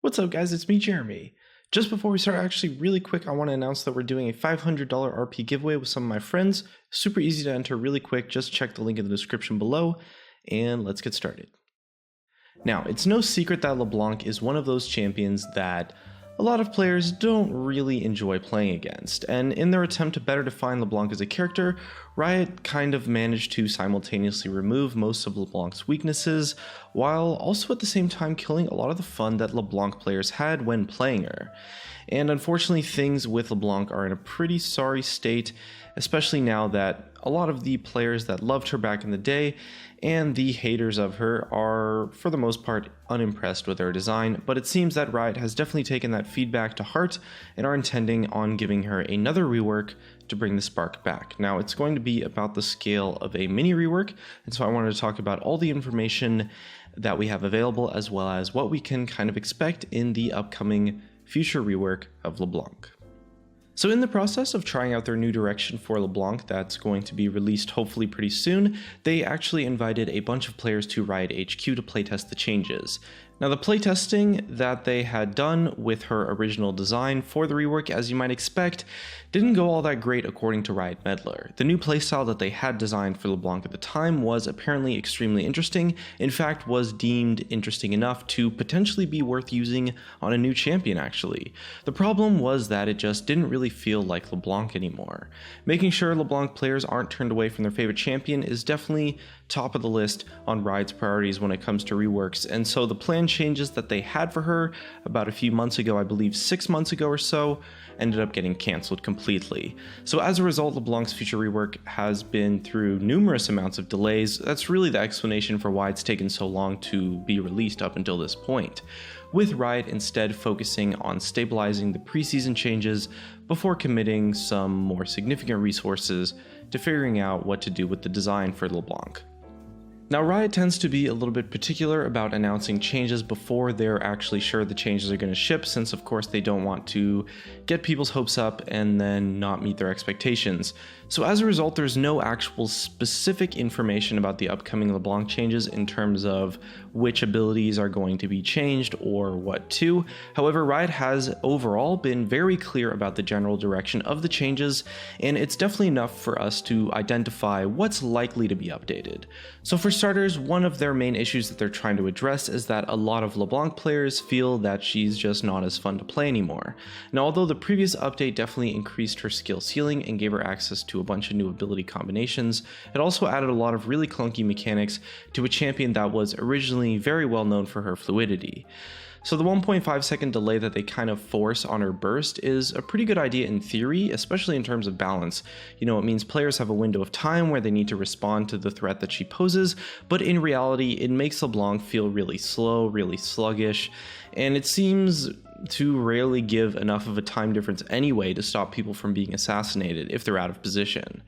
What's up guys, it's me Jeremy. Just before we start, actually really quick, I want to announce that we're doing a $500 RP giveaway with some of my friends. Super easy to enter, really quick, just check the link in the description below, and let's get started. Now, it's no secret that LeBlanc is one of those champions that a lot of players don't really enjoy playing against, and in their attempt to better define LeBlanc as a character, Riot kind of managed to simultaneously remove most of LeBlanc's weaknesses, while also at the same time killing a lot of the fun that LeBlanc players had when playing her. And unfortunately, things with LeBlanc are in a pretty sorry state, especially now that a lot of the players that loved her back in the day and the haters of her are, for the most part, unimpressed with her design, but it seems that Riot has definitely taken that feedback to heart and are intending on giving her another rework to bring the spark back. Now, it's going to be about the scale of a mini rework, and so I wanted to talk about all the information that we have available, as well as what we can kind of expect in the upcoming future rework of LeBlanc. So in the process of trying out their new direction for LeBlanc that's going to be released hopefully pretty soon, they actually invited a bunch of players to Riot HQ to playtest the changes. Now, the playtesting that they had done with her original design for the rework, as you might expect, didn't go all that great according to Riot Meddler. The new playstyle that they had designed for LeBlanc at the time was apparently extremely interesting, in fact was deemed interesting enough to potentially be worth using on a new champion actually. The problem was that it just didn't really feel like LeBlanc anymore. Making sure LeBlanc players aren't turned away from their favorite champion is definitely top of the list on Riot's priorities when it comes to reworks, and so the plan changes that they had for her about a few months ago, I believe 6 months ago or so, ended up getting cancelled completely. So as a result, LeBlanc's future rework has been through numerous amounts of delays. That's really the explanation for why it's taken so long to be released up until this point, with Riot instead focusing on stabilizing the preseason changes before committing some more significant resources to figuring out what to do with the design for LeBlanc. Now, Riot tends to be a little bit particular about announcing changes before they're actually sure the changes are going to ship, since of course they don't want to get people's hopes up and then not meet their expectations. So as a result, there's no actual specific information about the upcoming LeBlanc changes in terms of which abilities are going to be changed or what to. However, Riot has overall been very clear about the general direction of the changes, and it's definitely enough for us to identify what's likely to be updated. So for starters, one of their main issues that they're trying to address is that a lot of LeBlanc players feel that she's just not as fun to play anymore. Now, although the previous update definitely increased her skill ceiling and gave her access to a bunch of new ability combinations, it also added a lot of really clunky mechanics to a champion that was originally very well known for her fluidity. So the 1.5 second delay that they kind of force on her burst is a pretty good idea in theory, especially in terms of balance. You know, it means players have a window of time where they need to respond to the threat that she poses, but in reality, it makes LeBlanc feel really slow, really sluggish, and it seems to rarely give enough of a time difference anyway to stop people from being assassinated if they're out of position.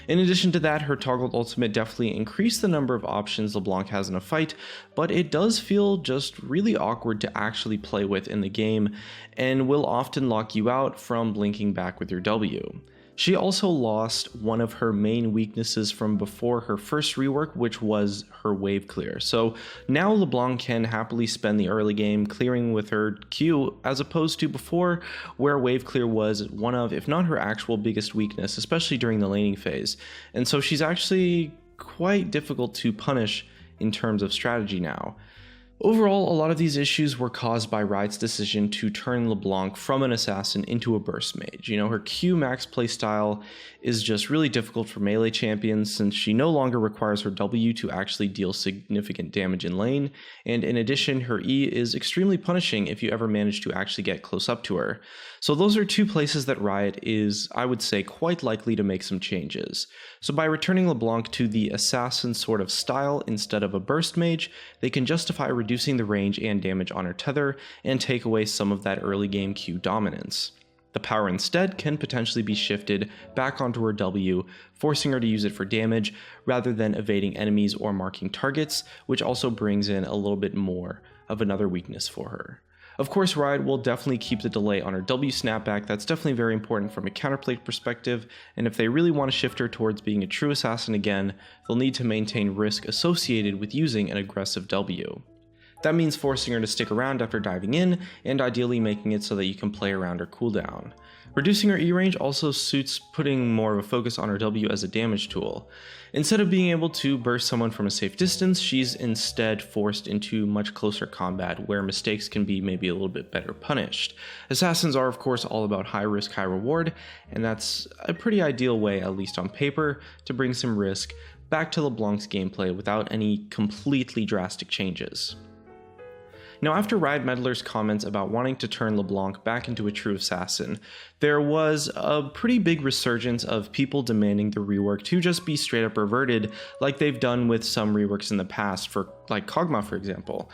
In addition to that, her toggled ultimate definitely increased the number of options LeBlanc has in a fight, but it does feel just really awkward to actually play with in the game, and will often lock you out from blinking back with your W. She also lost one of her main weaknesses from before her first rework, which was her wave clear. So now LeBlanc can happily spend the early game clearing with her Q, as opposed to before, where wave clear was one of, if not her actual biggest weakness, especially during the laning phase. And so she's actually quite difficult to punish in terms of strategy now. Overall, a lot of these issues were caused by Riot's decision to turn LeBlanc from an assassin into a burst mage. You know, her Q max playstyle is just really difficult for melee champions since she no longer requires her W to actually deal significant damage in lane, and in addition, her E is extremely punishing if you ever manage to actually get close up to her. So those are two places that Riot is, I would say, quite likely to make some changes. So by returning LeBlanc to the assassin sort of style instead of a burst mage, they can justify reducing the range and damage on her tether and take away some of that early game Q dominance. The power instead can potentially be shifted back onto her W, forcing her to use it for damage rather than evading enemies or marking targets, which also brings in a little bit more of another weakness for her. Of course, Riot will definitely keep the delay on her W snapback. That's definitely very important from a counterplay perspective, and if they really want to shift her towards being a true assassin again, they'll need to maintain risk associated with using an aggressive W. That means forcing her to stick around after diving in, and ideally making it so that you can play around her cooldown. Reducing her E range also suits putting more of a focus on her W as a damage tool. Instead of being able to burst someone from a safe distance, she's instead forced into much closer combat where mistakes can be maybe a little bit better punished. Assassins are of course all about high risk, high reward, and that's a pretty ideal way, at least on paper, to bring some risk back to LeBlanc's gameplay without any completely drastic changes. Now, after Riot Meddler's comments about wanting to turn LeBlanc back into a true assassin, there was a pretty big resurgence of people demanding the rework to just be straight up reverted, like they've done with some reworks in the past, for like Kog'Maw for example.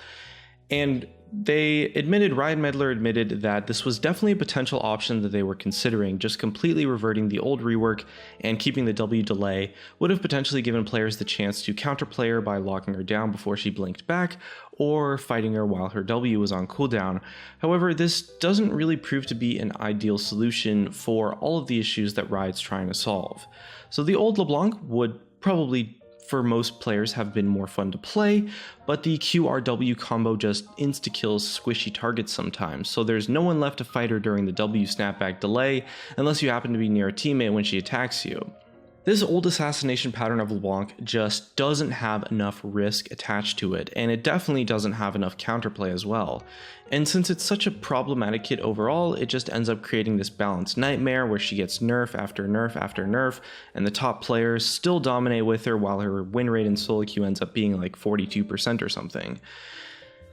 And Riot Meddler admitted that this was definitely a potential option that they were considering. Just completely reverting the old rework and keeping the W delay would have potentially given players the chance to counterplay her by locking her down before she blinked back, or fighting her while her W was on cooldown. However, this doesn't really prove to be an ideal solution for all of the issues that Riot's trying to solve. So the old LeBlanc would probably, for most players, have been more fun to play, but the QRW combo just insta-kills squishy targets sometimes, so there's no one left to fight her during the W snapback delay unless you happen to be near a teammate when she attacks you. This old assassination pattern of LeBlanc just doesn't have enough risk attached to it, and it definitely doesn't have enough counterplay as well. And since it's such a problematic kit overall, it just ends up creating this balanced nightmare where she gets nerf after nerf after nerf, and the top players still dominate with her while her win rate in solo queue ends up being like 42% or something.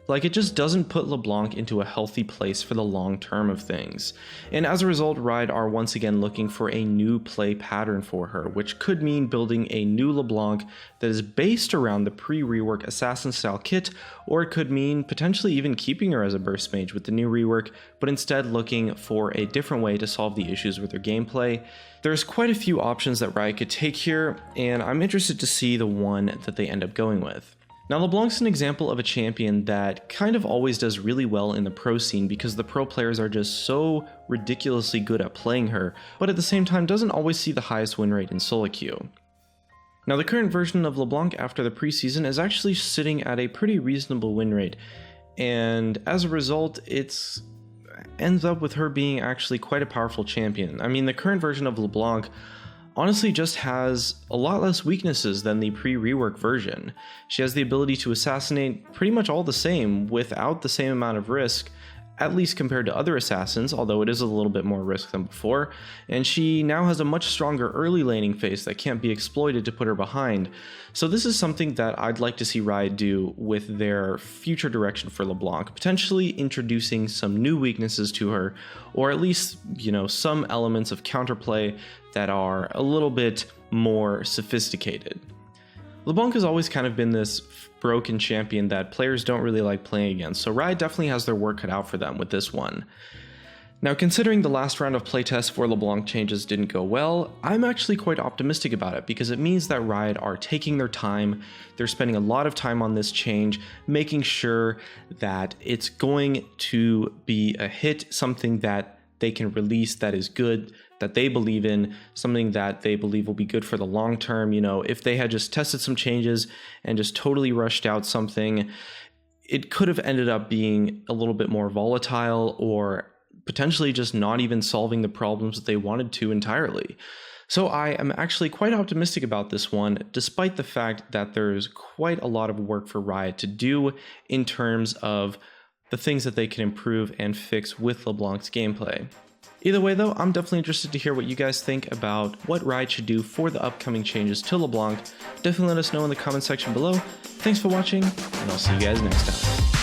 Like, it just doesn't put LeBlanc into a healthy place for the long term of things. And as a result, Riot are once again looking for a new play pattern for her, which could mean building a new LeBlanc that is based around the pre-rework assassin style kit, or it could mean potentially even keeping her as a burst mage with the new rework, but instead looking for a different way to solve the issues with her gameplay. There's quite a few options that Riot could take here, and I'm interested to see the one that they end up going with. Now, LeBlanc's an example of a champion that kind of always does really well in the pro scene because the pro players are just so ridiculously good at playing her, but at the same time doesn't always see the highest win rate in solo queue. Now, the current version of LeBlanc after the preseason is actually sitting at a pretty reasonable win rate, and as a result, it ends up with her being actually quite a powerful champion. I mean, the current version of LeBlanc honestly just has a lot less weaknesses than the pre-rework version. She has the ability to assassinate pretty much all the same without the same amount of risk, at least compared to other assassins, although it is a little bit more risk than before, and she now has a much stronger early laning phase that can't be exploited to put her behind. So this is something that I'd like to see Riot do with their future direction for LeBlanc, potentially introducing some new weaknesses to her, or at least, some elements of counterplay that are a little bit more sophisticated. LeBlanc has always kind of been this broken champion that players don't really like playing against, so Riot definitely has their work cut out for them with this one. Now, considering the last round of playtests for LeBlanc changes didn't go well, I'm actually quite optimistic about it because it means that Riot are taking their time, they're spending a lot of time on this change, making sure that it's going to be a hit, something that they can release that is good, that they believe in, something that they believe will be good for the long term. If they had just tested some changes and just totally rushed out something, it could have ended up being a little bit more volatile or potentially just not even solving the problems that they wanted to entirely. So I am actually quite optimistic about this one, despite the fact that there's quite a lot of work for Riot to do in terms of the things that they can improve and fix with LeBlanc's gameplay. Either way though, I'm definitely interested to hear what you guys think about what Riot should do for the upcoming changes to LeBlanc. Definitely let us know in the comment section below. Thanks for watching, and I'll see you guys next time.